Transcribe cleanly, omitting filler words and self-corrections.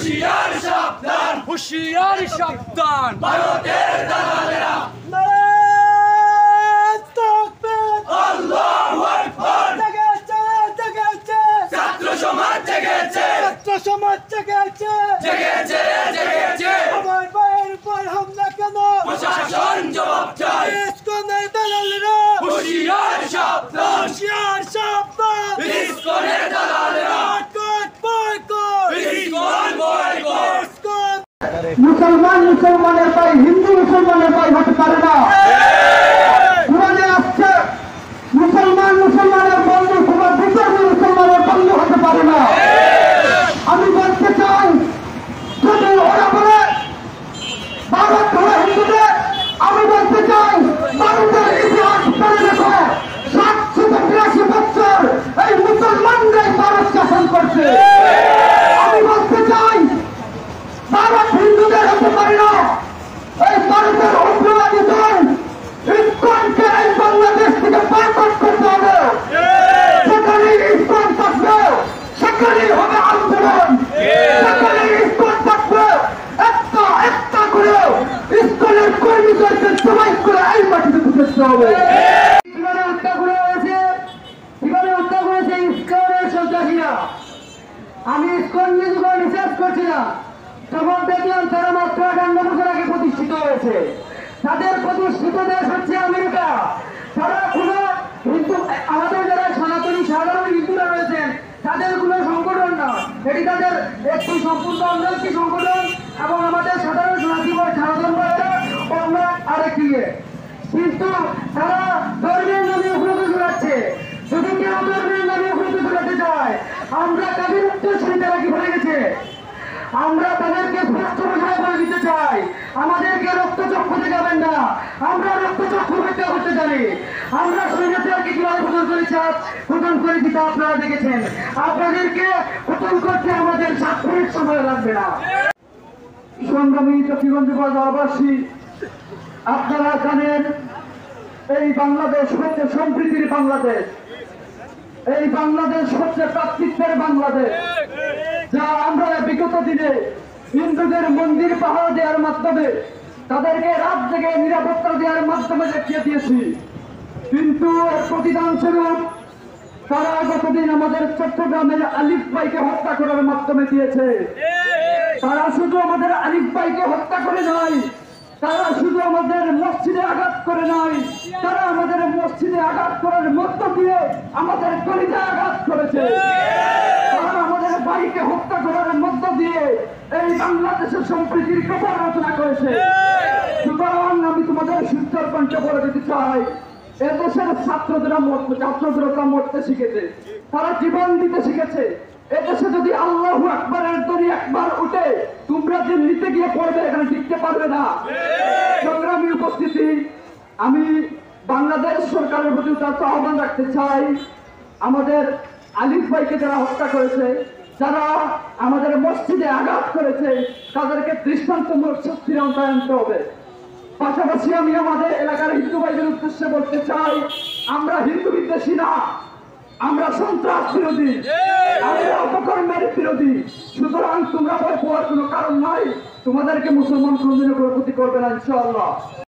হুঁশিয়ার সাবধান, হুঁশিয়ার সাবধান, ভারতের দালালেরা। আল্লাহু আকবার। ছাত্র সমাজ জেগেছে, জেগেছে, জেগেছে। প্রশাসন জবাব চাই। হুঁশিয়ার সাবধান, ইসকনের দালালেরা। ISKCON boycott. মুসলমান মুসলমানের পাই, হিন্দু মুসলমানের পাই হতে পারে না। কোরআনে আসছে মুসলমান মুসলমানের বন্ধু, তোমার বিধর্মী মুসলমানের বন্ধু হতে পারে না। আমি বলতে চাই, যদি ওরা বলে ভারত হলো হিন্দুদের, আমি বলতে চাই ভারতের ইতিহাস পড়ে দেখো, 782 বছর এই মুসলমানরাই ভারত শাসন করছে। আমি বলতে চাই ভারত হিন্দুদের হতে পারে না। এই ভারতের উগ্রবাদী দল ইসকনকে এই বাংলাদেশ থেকে বয়কট করতে হবে। সেখানে ইসকন থাকবে, সেখানেই হবে আন্দোলন। সেখানে ইসকন থাকবে, একটা একটা করে ইসকনের কর্মীদেরকে সবাই করে এই মাটিতে ঢুকতে হবে। কিভাবে হত্যা করা হয়েছে, কিভাবে হত্যা করেছে ইসকনের সন্ত্রাসীরা। আমি ইসকন নিয়ে যখন রিসার্চ করছিলাম তখন দেখলাম তারা মাত্র 58 বছর আগে প্রতিষ্ঠিত হয়েছে। তাদের প্রতিষ্ঠিত দেশ হচ্ছে আমেরিকা। তারা কোনো হিন্দু, আমাদের যারা সনাতনী সাধারণ হিন্দুরা রয়েছেন তাদের কোনো সংগঠন না, এটি তাদের একটি সম্পূর্ণ অন্যটি সংগঠন এবং আমাদের সাধারণ সনাতন ভাইরা অন্য আরেকটি। কিন্তু তারা ধর্মের নামে উপলব্ধ ঘুরাচ্ছে। যদি কেউ ধর্মের নামে উপলব্ধ ঘুরাতে চায়, আমরা তাদের উত্তরসূরি তারা কি বলে গেছে, আমরা তাদেরকে স্পষ্ট ভাষায় বলে দিতে চাই, আমাদেরকে রক্তচক্ষু দেখাবেন না। আমরা রক্তচক্ষু হত্যা করতে জানি। আমরা স্বৈরাচারকে কিভাবে পতন করেছি তা আপনারা দেখেছেন। আপনাদেরকে পতন করতে আমাদের 7 মিনিট সময় লাগবে না। সংগ্রামী চট্টগ্রাম বাসী, আপনারা জানেন এই বাংলাদেশ হচ্ছে সম্প্রীতির বাংলাদেশ। এই বাংলাদেশ হচ্ছে ভ্রাতৃত্বের বাংলাদেশ, যা আমরা বিগত দিনে হিন্দুদের মন্দির পাহারা দেওয়ার মাধ্যমে, তাদেরকে রাত জেগে নিরাপত্তা দেওয়ার মাধ্যমে দেখিয়ে দিয়েছি। কিন্তু এর প্রতিদান স্বরূপ তারা গতদিন আমাদের চট্টগ্রামের আলিফ ভাইকে হত্যা করার মাধ্যমে দিয়েছে। তারা শুধু আমাদের আলিফ ভাইকে হত্যা করে নাই, তারা শুধু আমাদের মসজিদে আঘাত করে নাই, তারা আমাদের মসজিদে আঘাত করার মধ্য দিয়ে আমাদের কলিজায় আঘাত করেছে। তারা আমাদের ভাইকে হত্যা করার মধ্য দিয়ে এই বাংলাদেশের সম্প্রীতির কথা রচনা করেছে। সুতরাং আমি তোমাদের সুন্দর কণ্ঠ বলে দিতে চাই, এদেশের ছাত্ররা মরতে শিখেছে, তারা জীবন দিতে শিখেছে। এদেশে যদি আল্লাহু আকবারের ধ্বনি একবার উঠে, তোমরা যে নিতে গিয়ে পড়বে, এখানে টিকতে পারবে না। সংগ্রামী উপস্থিতি, আমি বাংলাদেশ সরকারের প্রতি তার আহ্বান রাখতে চাই, আমাদের আলিফ ভাইকে যারা হত্যা করেছে, যারা আমাদের মসজিদে আঘাত করেছে, তাদেরকে দৃষ্টান্তমূলক শাস্তির আওতায় আনতে হবে। পাশাপাশি আমি আমাদের এলাকার হিন্দু ভাইদের উদ্দেশ্যে বলতে চাই, আমরা হিন্দু বিদ্বেষী না, আমরা সন্ত্রাস বিরোধী, আমরা অপকর্মের বিরোধী। সুতরাং তোমরা ভয় পাওয়ার কোনো কারণ নাই, তোমাদেরকে মুসলমান কোনদিনও ক্ষতি করবে না ইনশাআল্লাহ।